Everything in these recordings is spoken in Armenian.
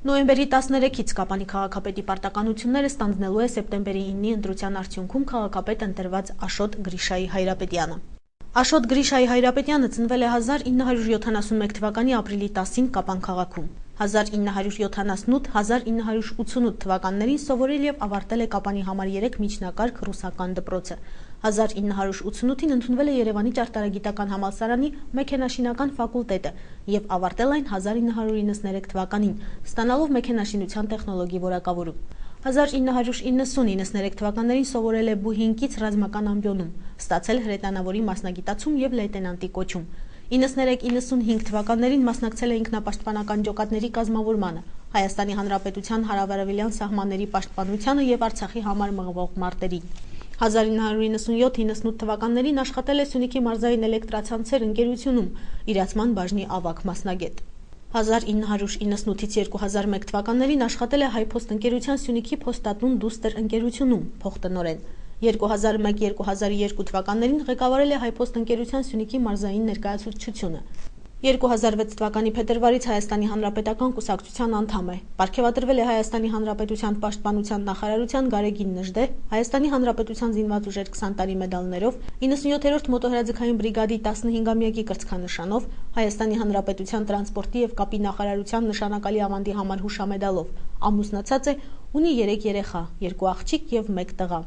Նոյեմբերի 13-ից Կապանի քաղաքապետի պարտականությունները ստանձնելու է սեպտեմբերի 9-ի ընտրության արդյունքում քաղաքապետ ընտրված Աշոտ Գրիշայի Հայրապետյանը։ Աշոտ Գրիշայի Հայրապետյանը ծնվել է 1971 թվականի ապրիլի 10-ին Կապան քաղաքում։ 1978-1988 թվականներին սովորել և ավարտել է Կապանի համար 3 միջնակարգ ռուսական դպրոցը։ 1988-ին ընդունվել է Երևանի ճարտարագիտական համալսարանի մեքենաշինական ֆակուլտետը և ավարտել այն 1993 թվականին, ստանալով մեքենաշինության տեխնոլոգի որակավորում։ 1990-93 թվականներին սովորել է Բուհինկից ռազմական ամբիոնում, ստացել հրետանավորի մասնագիտացում և լեյտենանտի կոչում։ 93-95 թվականներին մասնակցել է ինքնապաշտպանական ջոկատների կազմավորմանը, Հայաստանի Հանրապետության հարավարևելյան սահմանների պաշտպանությանը և Արցախի համար մղվող մարտերին։ 1997-98 թվականներին աշխատել է Սյունիքի մարզային էլեկտրացանցեր ընկերությունում, իրացման բաժնի ավագ մասնագետ։ 1998-2001 թվականներին աշխատել է Հայփոստ ընկերության Սյունիքի փոստատուն դուստր ընկերությունում, փոխտնօրեն։ 2001-2002 թվականներին ղեկավարել է Հայփոստ ընկերության Սյունիքի մարզային ներկայացուցչությունը։ 2006 թվականի փետրվարից Հայաստանի Հանրապետական կուսակցության անդամ է։ Պարգևատրվել է Հայաստանի Հանրապետության Պաշտպանության նախարարության Գարեգին Նժդեհ, Հայաստանի Հանրապետության զինված ուժեր 20 տարի մեդալներով, 97-րդ մոտոհրաձգային բրիգադի 15-ամյակի կրծքանշանով, Հայաստանի Հանրապետության տրանսպորտի և կապի նախարարության նշանակալի ավանդի համար հուշամեդալով, ամուսնացած է, ունի 3 երեխա, 2 աղջիկ և 1 տղա։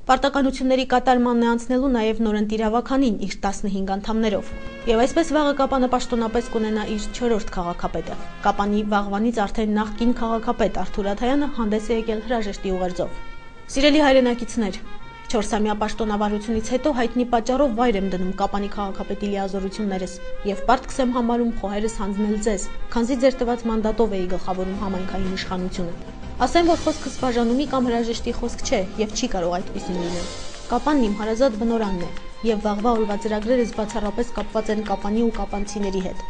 Պարտականությունների կատարմանն է անցնելու նաև նորընտիր ավագանին իր 15 անդամներով։ Եվ այսպես վաղը Կապանը պաշտոնապես կունենա իր 4-րդ քաղաքապետը։ Կապանի վաղվանից արդեն նախկին քաղաքապետ Արթուր Աթայանը հանդես է եկել հրաժեշտի ուղերձով։ Սիրելի հայրենակիցներ, 4-ամյա պաշտոնավարությունից հետո հայտնի պատճառով վայր եմ դնում Կապանի քաղաքապետի լիազորություններս և պարտքս եմ համարում խոհերս հանձնել ձեզ, քանզի ձեր տված մանդատով էի գլխավորում համայնքային իշխանությունը։ Ասեմ, որ խոսքս բաժանումի կամ հրաժեշտի խոսք չէ և չի կարող այդպիսին լինել։ Կապանն իմ հարազատ բնօրանն է և վաղվա օրվա ծրագրերս բացառապես կապված են Կապանի ու կապանցիների հետ։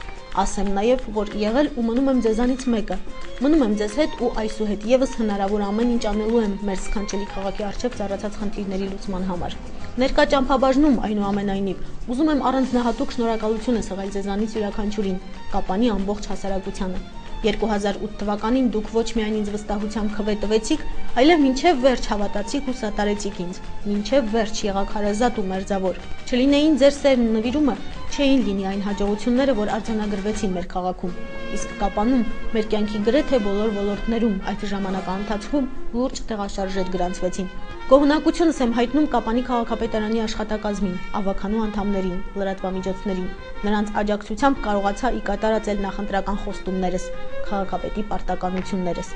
Ասեմ նաև, որ եղել ու մնում եմ ձեզանից մեկը։ Մնում եմ ձեզ հետ ու այսուհետ ևս հնարավոր ամեն ինչ անելու եմ մեր սքանչելի քաղաքի առջև ծառացած խնդիրների լուծման համար։ Ներկա ճամփաբաժնում, այնուամենայնիվ, ուզում եմ առանձնահատուկ շնորհակալություն ասել ձեզանից յուրաքանչյուրին, Կապանի ամբողջ հասարակությանը։ 2008 թվականին դուք ոչ միայն ինձ վստահությամբ քվե տվեցիք, այլև մինչև վերջ հավատացիք ու սատարեցիք ինձ, մինչև վերջ եղաք հարազատ ու մերձավոր։ Չլինեին ձեր սերն ու նվիրումը, չէին լինի այն հաջողությունները, որ արձանագրվեցին մեր քաղաքում։ Իսկ Կապանում, մեր կյանքի գրեթե բոլոր ոլորտներում այդ ժամանակահատվածում լուրջ տեղաշարժեր գրանցվեցին։ Գոհունակությունս եմ հայտնում Կապանի քաղաքապետարանի աշխատակազմին, ավագանու անդամներին, լրատվամիջոցներին։ Նրանց աջակցությամբ կարողացա ի կատար ածել նախընտրական խոստումներս, քաղաքապետի պարտականություններս։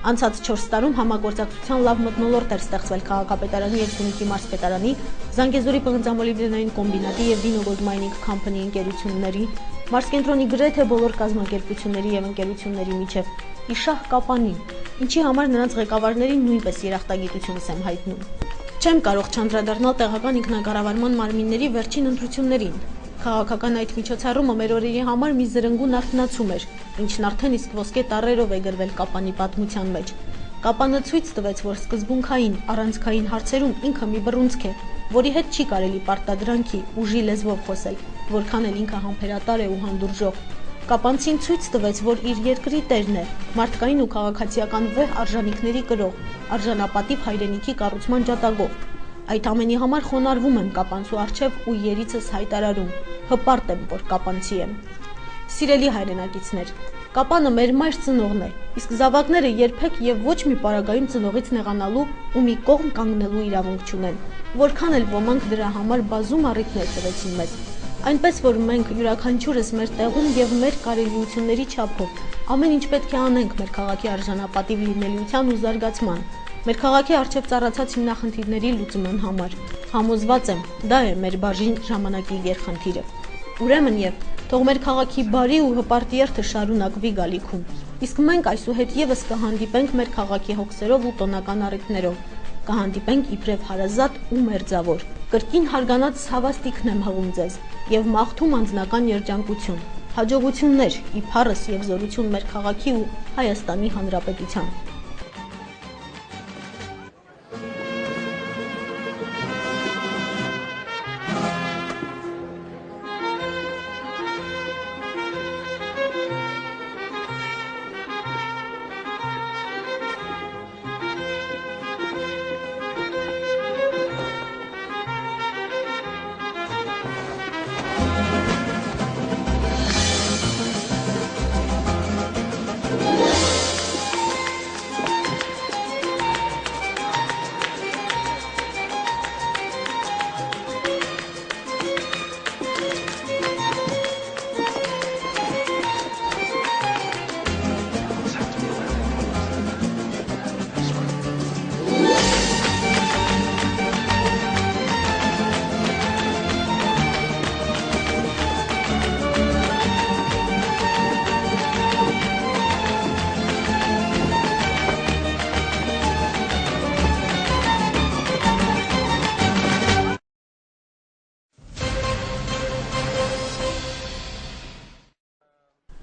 Անցած 4 տարում համագործակցության լավ մթնոլորտ էր ստեղծվել քաղաքապետարանի և Սյունիքի մարզպետարանի, Զանգեզուրի պղնձամոլիբդենային կոմբինատի և Dino Gold Mining Company ընկերությունների, մարզկենտրոնի գրեթե բոլոր կազմակերպությունների և ընկերությունների միջև, իշահ Կապանի, ինչի համար նրանց ղեկավարներին նույնպես երախտագիտությունս եմ հայտնում։ Չեմ կարող չանդրադառնալ տեղական ինքնակառավարման մարմինների վերջին ընտրություններին։ Քաղաքական այդ միջոցառումը մեր օրերի համար մի զրնգուն արթնացում էր, ինչն արդեն իսկ ոսկե տառերով է գրվել Կապանի պատմության մեջ։ Կապանը ցույց տվեց, որ սկզբունքային, առանցքային հարցերում ինքը մի բռունցք է, որի հետ չի կարելի պարտադրանքի, ուժի լեզվով խոսել, որքան էլ ինքը համբերատար է ու հանդուրժող։ Կապանցին ցույց տվեց, որ իր երկրի տերն է, մարդկային ու քաղաքացիական վեհ արժանիքների կրող, արժանապատիվ հայրենիքի կառուցման ջատագով։ Այդ ամենի համար խոնարհվում եմ կապանցու առջև ու երիցս հայտարարում, հպարտ եմ, որ կապանցի եմ։ Սիրելի հայրենակիցներ, Կապանը մեր մայր ծնողն է, իսկ զավակները երբեք և ոչ մի պարագայում ծնողից նեղանալու ու մի կողմ կանգնելու իրավունք չունեն, որքան էլ ոմանք դրա համար բազում առիթներ տվեցին մեզ։ Այնպես որ մենք յուրաքանչյուրս մեր տեղում և մեր կարելիությունների չափով ամեն ինչ պետք է անենք մեր քաղաքի արժանապատիվ լինելիության ու զարգացման, մեր քաղաքի առջև ծառացած հիմնախնդիրների լուծման համար։ Համոզված եմ, դա է մեր բաժին ժամանակի գերխնդիրը։ Ուրեմն և թող մեր քաղաքի բարի ու հպարտ երթը շարունակվի գալիքում, իսկ մենք այսուհետ ևս կհանդիպենք մեր քաղաքի հոգսերով ու տոնական առիթներով, կհանդիպենք իբրև հարազատ ու մերձավոր։ Կրկին հարգանած հավաստիքն եմ հղում ձեզ և մաղթում անձնական երջանկություն, հաջողություններ, ի փառս և զորություն մեր քաղաքի ու Հայաստանի Հանրապետության։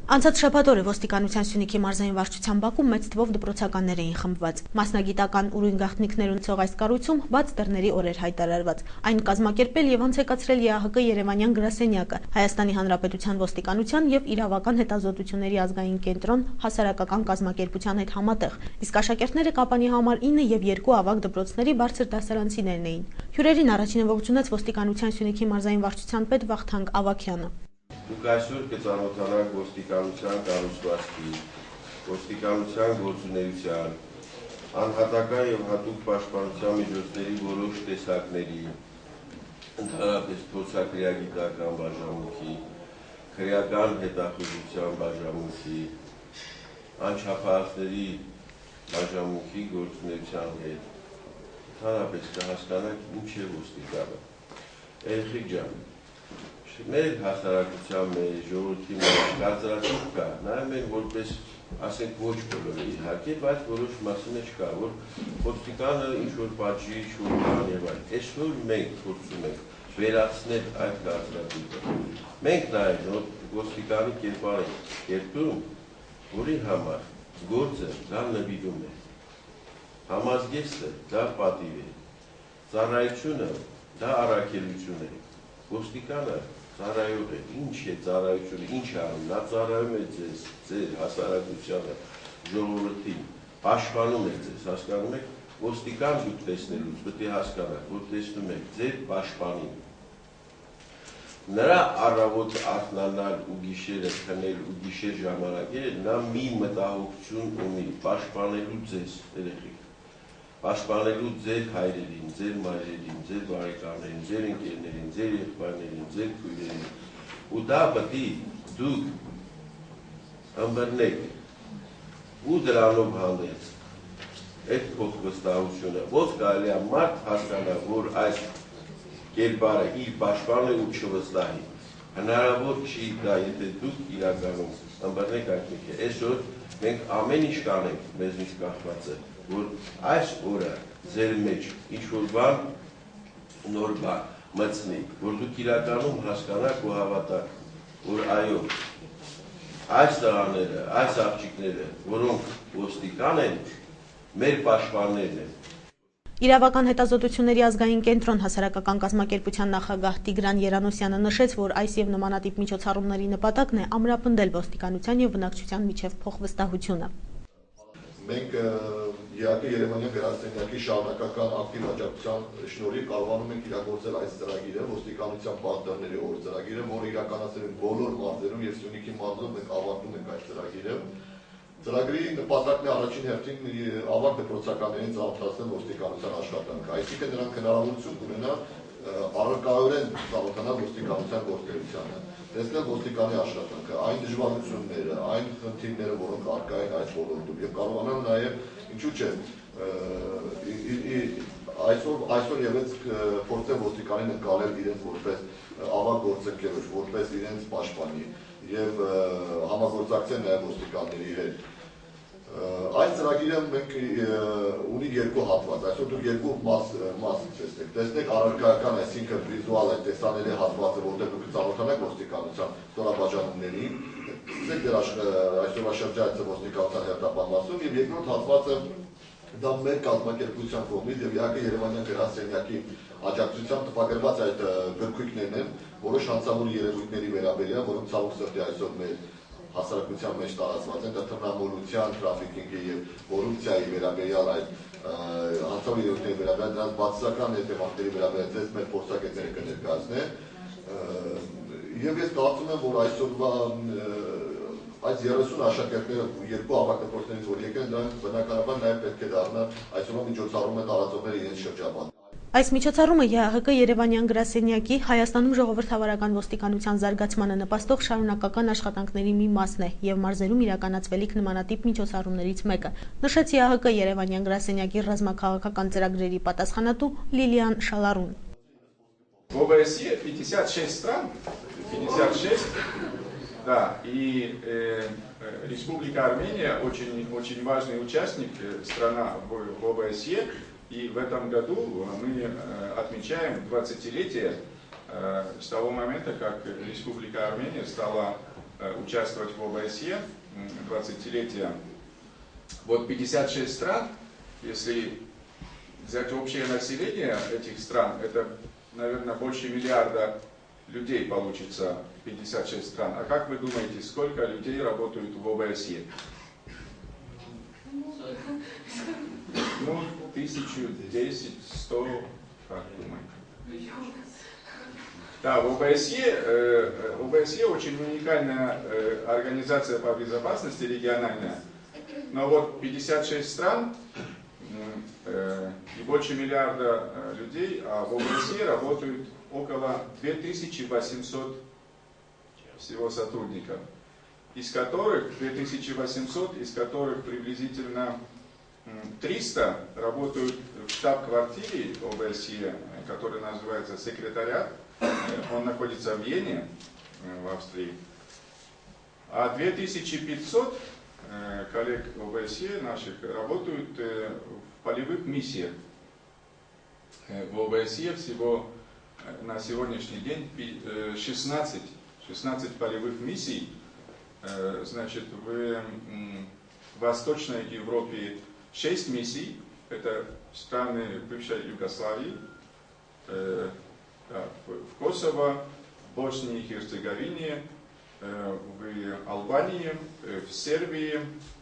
Անցած շաբաթ օրը ոստիկանության Սյունիքի մարզային վարչության բակում մեծ թվով դպրոցականներ էին խմբված։ Մասնագիտական ուրույն գաղտնիքներ ունեցող այս կառույցում բաց դռների օրեր հայտարարված։ Այն կազմակերպել եւ անցեկացրել ԵԱՀԿ Երևանյան գրասենյակը, Հայաստանի Հանրապետության ոստիկանության եւ իրավական հետազոտությունների ազգային կենտրոն հասարակական կազմակերպության հետ համատեղ։ Իսկ աշակերտները Կապանի համար 9 եւ 2 ավագ դպրոցների բարձր դասարանցիներն էին։ Հյուրերին առաջինը ողջունեց ոստիկանության Սյունիքի մարզային վարչության պետ Վախթանգ Ավագյանը։ Դուք այսօր կծանոթանաք ոստիկանության կառուցվածքի, ոստիկանության գործունեության, անհատական եւ հատուկ պաշտպանության միջոցների որոշ տեսակների, ընդհանրապես փորձաքրեագիտական բաժանմունքի, քրեական հետախուզության բաժանմունքի, անչափահասների բաժանմունքի գործունեության հետ, ընդհանրապես կհասկանաք ինչ է ոստիկանը։ Երեխեք ջան, մեր հասարակության մեջ, ժողովրդի մեջ կարծրացում կա, նայում են որպես, ասենք ոչ բոլորը իհարկե, բայց որոշ մասի մեջ կա, որ ոստիկանը ինչ-որ պատժի, ինչ-որ բան եւ այլն։ Այսօր մենք փորձում ենք վերացնել այդ կարծրատիպը։ Մենք նաեւ ոստիկանի կերպար ենք երկրում, որի համար գործը դա նվիրում է, համազգեստը դա պատիվ է, ծառայությունը դա առաքելություն է, ոստիկանը ծառայող է, ինչ է ծառայությունը, ինչ անում, նա ծառայում է ձեզ, ձեր հասարակությանը, ժողովրդին, պաշտպանում է ձեզ, հասկանում եք, ոստիկան դուք տեսնելուց պետք է հասկանաք, որ տեսնում եք ձեր պաշտպանին։ Նրա առավոտ արթնանալ ու գիշերը քնել ու գիշեր ժամանակերը նա մի մտահոգություն ունի, պաշտպանելու ձեզ, երեխեք, պաշտպանելու ձեր հայրերին, ձեր մայրերին, ձեր բարեկամներին, ձեր ընկերներին, ձեր եղբայրներին, ձեր քույրերին, ու դա պետք է դուք ըմբռնեք ու դրանով հանդերձ այդ փոխվստահությունը, ոնց կարելի է մարդ հասկանա, որ այս կերպարը իր պաշտպանը ու չվստահի, հնարավոր չի դա, եթե դուք իրականում ըմբռնեք այդ մի քիչ։ Այսօր մենք ամեն ինչ կանենք մեզնից կախվածը, որ այս օրը ձեր մեջ ինչ-որ բան, նոր բան մտցնի, որ դուք իրականում հասկանաք ու հավատաք, որ այո, այս տղաները, այս աղջիկները, որոնք ոստիկան են, մեր պաշտպաններն են։ Իրավական հետազոտությունների ազգային կենտրոն հասարակական կազմակերպության նախագահ Տիգրան Երանոսյանը նշեց, որ այս եւ նմանատիպ միջոցառումների նպատակն է ամրապնդել ոստիկանության եւ բնակչության միջև փոխվստահությունը։ Մենք ԵԱՀԿ Երևանյան գրասենյակի շարունակական ակտիվ աջակցության շնորհիվ կարողանում ենք իրագործել այս ծրագիրը, ոստիկանության բաց դռների օր ծրագիրը, որը իրականացել են բոլոր մարզերում եւ Սյունիքի մարզում մենք ավարտում ենք այս ծրագիրը։ Ծրագրի նպատակն է առաջին հերթին ավագ դպրոցականներին ծանոթացնել ոստիկանության աշխատանքը, այսինքն նրանք հնարավորություն կունենան առարկայորեն ծանոթանալ ոստիկանության գործունեությանը, տեսնել ոստիկանի աշխատանքը, այն դժվարությունները, այն խնդիրները, որոնք առկա են այս ոլորտում, եւ կարողանալ նաեւ ինչու՞ չէ այսօր ևս փորձել ոստիկանին ընկալել իրենց որպես ավագ գործընկերոջ, որպես իրենց պաշտպանի եւ համագործակցել նաեւ ոստիկանների հետ։ Այս ծրագիրը մենք ունի երկու հատված, այսօր դուք երկու մաս տեսնեք, տեսնեք առարկայական, այսինքն վիզուալ այդ տեսանելի հատվածը, որտեղ դուք ծանոթանաք ոստիկանության ստորաբաժանումներին, տեսնեք դեր այսօրվա շրջայցը ոստիկանության հերթապահվածում եւ երկրորդ հատվածը դա մեր կազմակերպության կողմից եւ ԵԱՀԿ Երևանյան գրասենյակի աջակցությամբ տպագրված այդ գրքույկներն են, որոշ հանցավոր երևույթների վերաբերյալ, որոնք ցավոք սրտի այսօր մեր հասարակության մեջ տարածված են, դա թմրամոլության, տրաֆիկինգի եւ կոռուպցիայի վերաբերյալ այդ հանցավոր երևույթների վերաբերյալ դրանց բացասական հետևանքների վերաբերյալ ձեզ մեր փորձագետները կներկայացնեն։ Եվ ես կարծում եմ, որ այսօրվա այս 30 աշակերտները երկու ավագ դպրոցներից որ եկել են, դրանք բնականաբար նաև պետք է դառնան այսօրվա միջոցառումը տարածողները իրենց շրջապատում։ Այս միջոցառումը ԵԱՀԿ Երևանյան գրասենյակի Հայաստանում ժողովրդավարական ոստիկանության զարգացմանը նպաստող շարունակական աշխատանքների մի մասն է եւ մարզերում իրականացվելիք նմանատիպ միջոցառումներից մեկը, նշեց ԵԱՀԿ Երևանյան գրասենյակի ռազմաքաղաքական ծրագրերի պատասխանատու Լիլիան Շալարուն։ В ОБСЕ 56 стран, 56, да, и Республика Армения очень важный участник, страна в ОБСЕ. И в этом году мы отмечаем 20-летие с того момента, как Республика Армения стала участвовать в ОБСЕ, 20-летие. Вот 56 стран, если взять общее население этих стран, это, наверное, больше миллиарда людей получится, 56 стран. А как вы думаете, сколько людей работают в ОБСЕ? Ну, 1000, 10, 100, как думаете? Да, в ОБСЕ очень уникальная организация по безопасности региональная. Но вот 56 стран и больше миллиарда людей, а в ОБСЕ работают около 2800 всего сотрудников, из которых 2800, из которых приблизительно 300 работают в штаб-квартире ОБСЕ, который называется секретариат. Он находится в Вене, в Австрии. А 2500 коллег ОБСЕ наших работают в полевых миссиях. В ОБСЕ всего на сегодняшний день 16 полевых миссий. Значит, в Восточной Европе 6 миссий. Это страны бывшей Югославии. В Косово, в Боснии и Герцеговине, в Албании, в Сербии,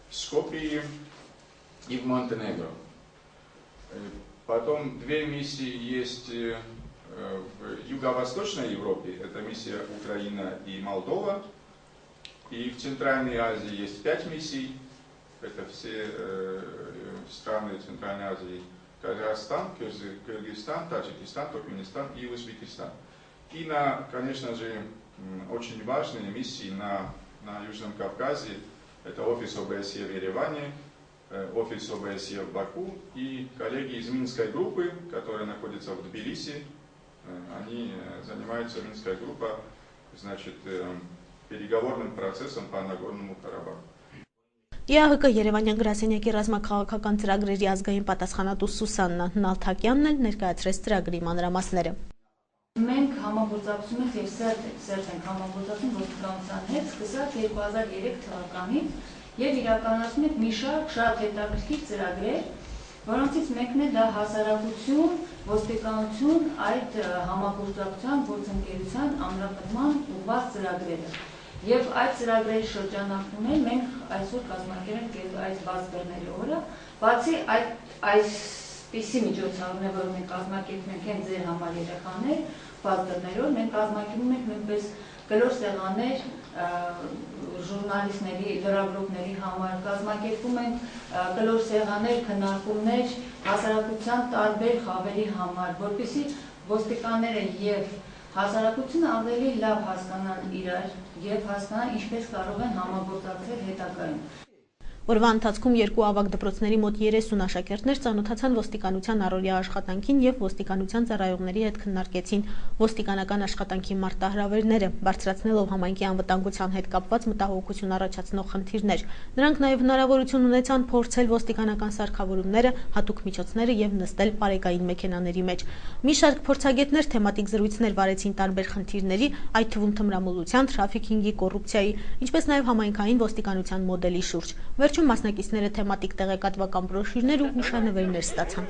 в Скопье и в Монтенегро. Потом 2 миссии есть в Юго-Восточной Европе, это миссия Украина и Молдова. И в Центральной Азии есть 5 миссий, это все страны Центральной Азии. Казахстан, Кыргызстан, Таджикистан, Туркменистан и Узбекистан. И конечно же, очень важные миссии на Южном Кавказе. Это офис ОБСЕ в Ереване, офис ОБСЕ в Баку и коллеги из Минской группы, которая находится в Тбилиси. Они занимаются, Минская группа, значит, переговорным процессом по Нагорному Карабаху. ԵԱՀԿ Երևանյան գրասենյակի ռազմաքաղաքական ծրագրերի ազգային պատասխանատու Սուսաննա Նալթակյանն էլ ներկայացրեց ծրագրի մանրամասները։ Մենք համագործակցում ենք եւ սերտ ենք համագործակցում ոստիկանության հետ սկսած 2003 թվականից եւ իրականացնում ենք մի շատ հետաքրքիր ծրագրեր, որոնցից մեկն է դա հասարակություն, ոստիկանություն, այդ համագործակցության գործընկերության ամրապնդման ուղղված ծրագրերը։ Եվ այդ ծրագրերի շրջանակում մենք այսօր կազմակերպենք եւ այս բազբերների օրը, բացի այսպիսի միջոցառումներ, որ մենք կազմակերպում ենք հենց ձեր համար երեխաներ, բազբերներով, մենք կազմակերպում ենք նույնպես գլոր սեղաններ ժուրնալիստների, լրագրողների համար, կազմակերպում ենք գլոր սեղաններ, քննարկումներ հասարակության տարբեր խավերի համար, որպեսզի ոստիկանները եւ հասարակությունը ավելի լավ հասկանան իրար եւ հասկանան ինչպես կարող են համագործակցել հետագայում։ Օրվա ընթացքում 2 ավագ դպրոցների մոտ 30 աշակերտներ ծանոթացան ոստիկանության առօրյա աշխատանքին եւ ոստիկանության ծառայողների հետ քննարկեցին ոստիկանական աշխատանքի մարտահրավերները, բարձրացնելով համայնքի անվտանգության հետ կապված մտահոգություն առաջացնող խնդիրներ։ Նրանք նաեւ հնարավորություն ունեցան փորձել ոստիկանական սարքավորումները, հատուկ միջոցները եւ նստել պարեկային մեքենաների մեջ։ Մի շարք փորձագետներ թեմատիկ զրույցներ վարեցին տարբեր խնդիրների, այդ թվում թմրամոլության, թրաֆիքինգի, կոռուպցիայի, ինչպես նաեւ համայնքային ոստիկանության մոդելի շուրջ։ Վերջում մասնակիցները թեմատիկ տեղեկատվական բրոշյուրներ ու հուշանվերներ ստացան։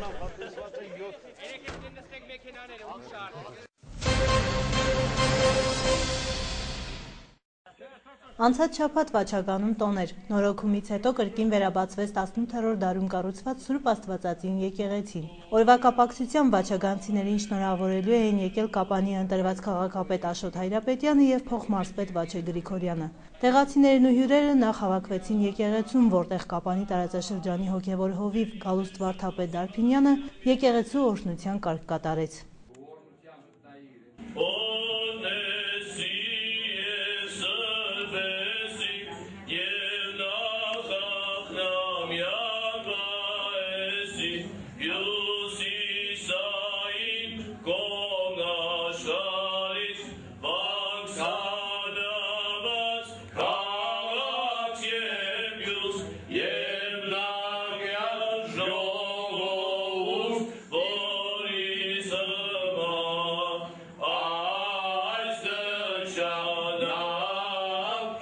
Անցած շաբաթ Վաչագանում տոն էր։ Նորոգումից հետո կրկին վերաբացվեց 18-րդ դարում կառուցված Սուրբ Աստվածածին եկեղեցին։ Օրվա կապակցությամբ վաչագանցիներին շնորհավորելու էին եկել Կապանի ընտրված քաղաքապետ Աշոտ Հայրապետյանը եւ փոխմարզպետ Վաչե Գրիգորյանը։ Տեղացիներն ու հյուրերը նախ հավաքվեցին եկեղեցում, որտեղ Կապանի տարածաշրջանի հոգևոր հովիվ Գալուստ վարդապետ Դարփինյանը եկեղեցու օրհնության կարգ կատարեց։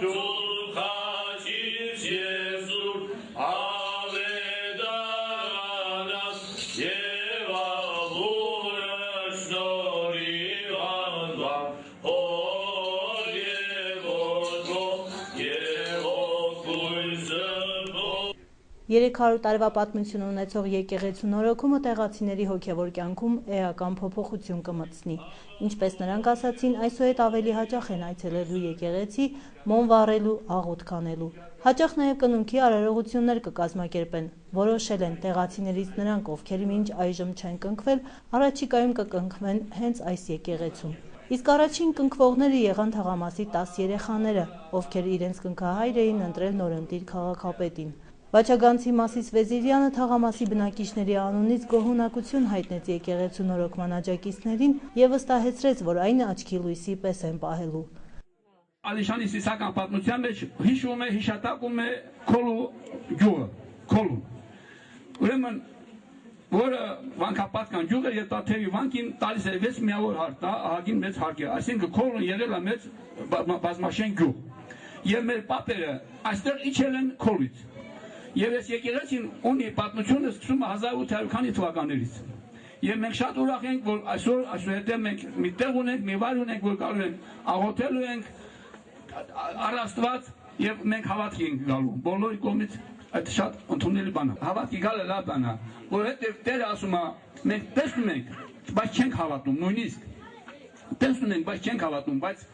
To 300 տարվա պատմություն ունեցող եկեղեցու նորոգումը տեղացիների հոգևոր կյանքում էական փոփոխություն կմտցնի։ Ինչպես նրանք ասացին, այսուհետ ավելի հաճախ են այցելելու եկեղեցի, մոմ վառելու, աղոթք անելու։ Հաճախ նաև կնունքի արարողություններ կկազմակերպեն։ Որոշել են տեղացիներից նրանք, ովքեր մինչ այժմ չեն կնքվել, առաջիկայում կկնքվեն հենց այս եկեղեցում։ Իսկ առաջին կնքվողները եղան թաղամասի 10 երեխաները, ովքեր իրենց կնքահայր էին ընտրել նորընտիր քաղաքապետին։ Վաչագանցի Մասիս Վեզիրյանը թաղամասի բնակիչների անունից գոհունակություն հայտնեց եկեղեցու նորոգման աջակիցներին եւ վստահեցրեց, որ այն աչքի լույսի պես են պահելու։ Ալիշանի սիսական պատմության մեջ հիշում է, հիշատակում է Քոլու գյուղը, Քոլու։ Ուրեմն որը վանքապատկան գյուղ էր, եւ Տաթևի վանքին տալիս էր 6 միավոր հարկ, ահագին մեծ հարկ է, այսինքն Քոլուն եղել է մեծ բազմաշեն գյուղ։ Եվ մեր պապերը այստեղ իջել են Քոլից։ Եվ այս եկեղեցին ունի պատմությունը սկսում 1800 թվականներից։ Եվ մենք շատ ուրախ ենք, որ այսօր մենք մի տեղ ունենք, մի վայր ունենք, որ կարող ենք աղոթելու ենք առ Աստված եւ մենք հավատքի ենք գալու։ Բոլորի կողմից այդ շատ ընդունելի բան է։ Հավատքի գալը լավ բան է, որովհետեւ Տերը ասում է, մենք տեսնում ենք, բայց չենք հավատում, նույնիսկ տեսնում ենք, բայց չենք հավատում, բայց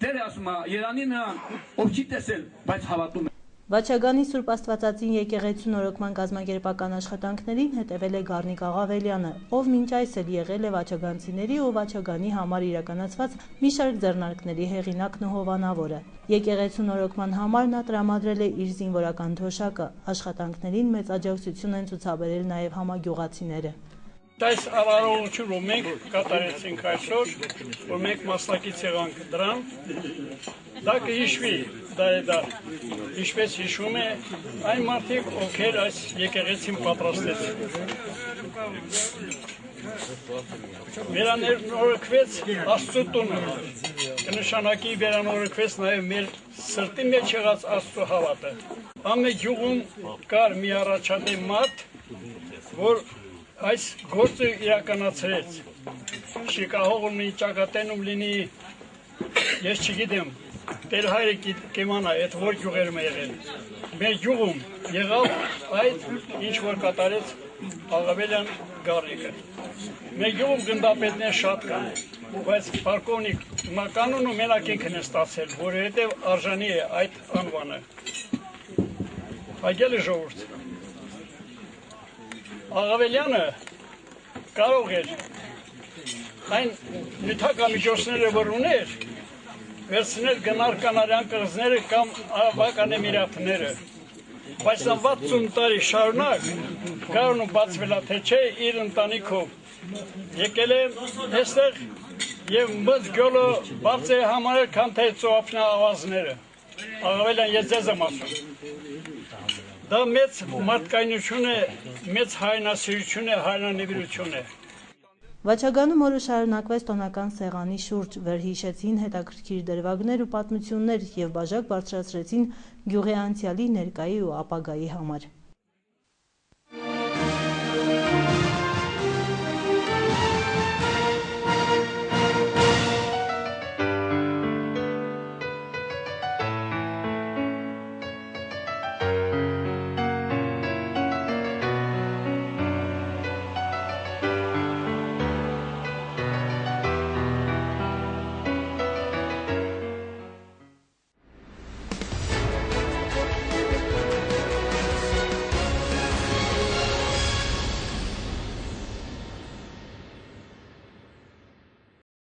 Տերը ասում է, Երանի նրան, ով չի տեսել, բայց հավատում է։ Վաչագանի Սուրբ Աստվածածին եկեղեցու նորոգման կազմակերպական աշխատանքներին հետևել է Գառնիկ Աղավելյանը, ով մինչ այս էլ եղել է վաչագանցիների ու Վաչագանի համար իրականացված մի շարք ձեռնարկների հեղինակն ու հովանավորը։ Եկեղեցու նորոգման համար նա տրամադրել է իր զինվորական թոշակը, աշխատանքներին մեծ աջակցություն են ցուցաբերել նաև համագյուղացիները։ Այս արարողությունը մենք կատարեցինք այսօր, որ մենք մասնակից եղանք դրան, դա կհիշվի, դա ինչպես հիշում է այն մարդիկ, ովքեր այս եկեղեցին պատրաստեցին։ Վերանորոգվեց Աստծո տունը, կնշանակի վերանորոգվեց նաև մեր սրտի մեջ եղած Աստծո հավատը։ Ամեն գյուղում կար մի առաջադեմ մարդ, որ այս գործը իրականացրեց, շիկահող ունի, ճակատենում լինի, ես չգիտեմ, Տեր հայրը կիմանա, այդ որ գյուղերում է եղել։ Մեր գյուղում եղավ այդ, ինչ որ կատարեց Աղավելյան Գառնիկը։ Մեր գյուղում գնդապետներ շատ կան, բայց պարկովնիկ կանոնը մենակ ինքն է ստացել, որովհետև արժանի է այդ անվանը։ Այգել է ժողովուրդ։ Աղավելյանը կարող էր այն նյութակամիջոցները, որ ուներ, վերցնել գնար կանարյան կղզները կամ արաբական էմիրատները, բայց 60 տարի շարունակ գարունը բացվել է, թե չէ իր ընտանիքով եկել է այստեղ եւ մծ գյոլը բարձ է համարել, քան թե ծոապնա ավազները։ Աղավելյան, ես ձեզ եմ ասում։ Դա մեծ մարդկայնություն է, մեծ հայրենասիրություն է, հայրենանվիրություն է։ Վաչագանում օրը շարունակվեց տոնական սեղանի շուրջ, վերհիշեցին հետաքրքիր դրվագներ ու պատմություններ եւ բաժակ բարձրացրեցին գյուղի անցյալի, ներկայի ու ապագայի համար։